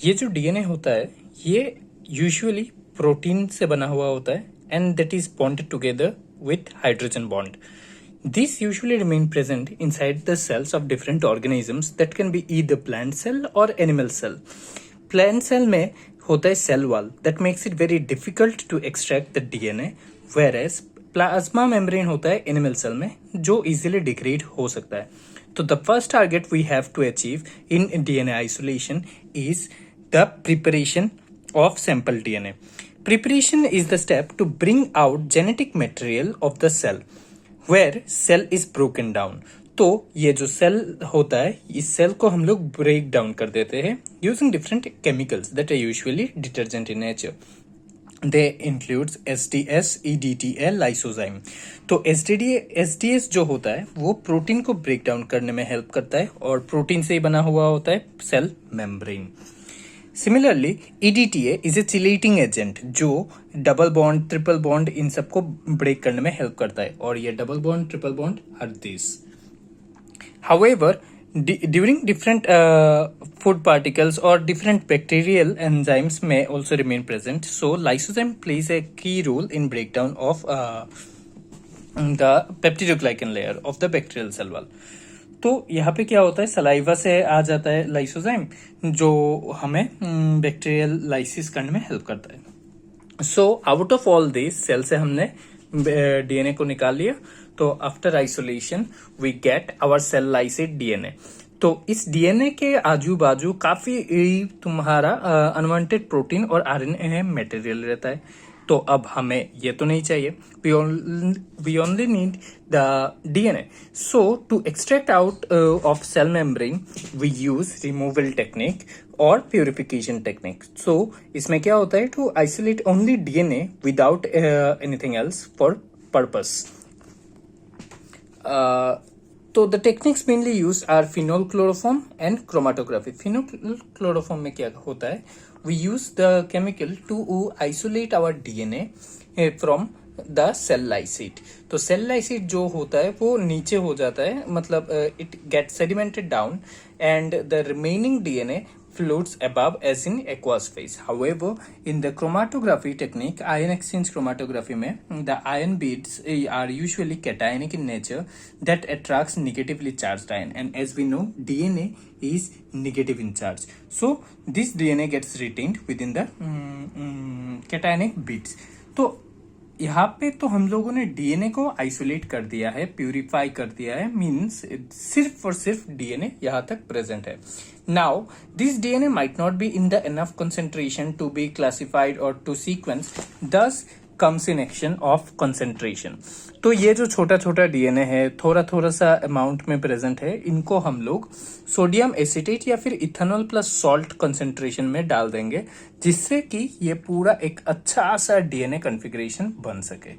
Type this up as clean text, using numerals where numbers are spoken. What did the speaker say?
ये जो डीएनए होता है ये यूजुअली प्रोटीन से बना हुआ होता है and that is bonded together with hydrogen bond. These usually remain present inside the cells of different organisms that can be either plant cell or animal cell. Plant cell में होता है cell wall that makes it very difficult to extract the DNA, whereas plasma membrane होता है animal cell में जो easily degrade हो सकता है. तो the first target we have to achieve in DNA isolation is the preparation of sample DNA. Preparation is the step to bring out genetic material of the cell where cell is broken down. तो ये जो cell होता है इस cell को हम लोग break down कर देते हैं using different chemicals that are usually detergent in nature. They includes SDS, EDTA, lysozyme. तो SDS जो होता है वो प्रोटीन को ब्रेक डाउन करने में हेल्प करता है और प्रोटीन से ही बना हुआ होता है cell membrane. Similarly EDTA is a chelating agent जो डबल बॉन्ड ट्रिपल बॉन्ड इन सबको ब्रेक करने में हेल्प करता है और ये double bond triple bond are this. However during different food particles or different bacterial enzymes may also remain present, so lysozyme plays a key role in breakdown of the peptidoglycan layer of the bacterial cell wall. तो यहाँ पे क्या होता है saliva से आ जाता है lysozyme जो हमें बैक्टीरियल लाइसिस करने में हेल्प करता है. So out of all this cell से हमने डीएनए को निकाल लिया. तो after isolation we get our cell lysed DNA. तो इस डीएनए के आजू बाजू काफी तुम्हारा अनवांटेड प्रोटीन और आरएनए मटेरियल रहता है. तो अब हमें ये तो नहीं चाहिए. We only need the DNA. So to extract out of cell membrane we use removal technique और प्यूरिफिकेशन टेक्निक. सो इसमें क्या होता है to isolate only DNA without anything else for purpose. तो the techniques mainly use are phenol chloroform and chromatography. Phenol chloroform में क्या होता है we use the chemical to isolate our DNA from the cell lysate. तो cell lysate जो होता है वो नीचे हो जाता है मतलब it gets sedimented down and the remaining DNA floats above as in aqueous phase. However, in the chromatography technique, ion exchange chromatography में the ion beads are usually cationic in nature that attracts negatively charged ion, and as we know DNA is negative in charge, so this DNA gets retained within the cationic beads. तो यहाँ पे तो हम लोगों ने DNA को isolate कर दिया है, प्यूरिफाई कर दिया है, मीन्स सिर्फ और सिर्फ डीएनए यहाँ तक प्रेजेंट है. Now this DNA might not be in the enough concentration to be classified और to sequence, this comes in action of concentration. तो ये जो छोटा छोटा डीएनए है थोड़ा थोड़ा सा अमाउंट में प्रेजेंट है, इनको हम लोग सोडियम एसीटेट या फिर इथेनॉल प्लस सॉल्ट कंसेंट्रेशन में डाल देंगे जिससे कि ये पूरा एक अच्छा सा डीएनए कॉन्फ़िगरेशन बन सके.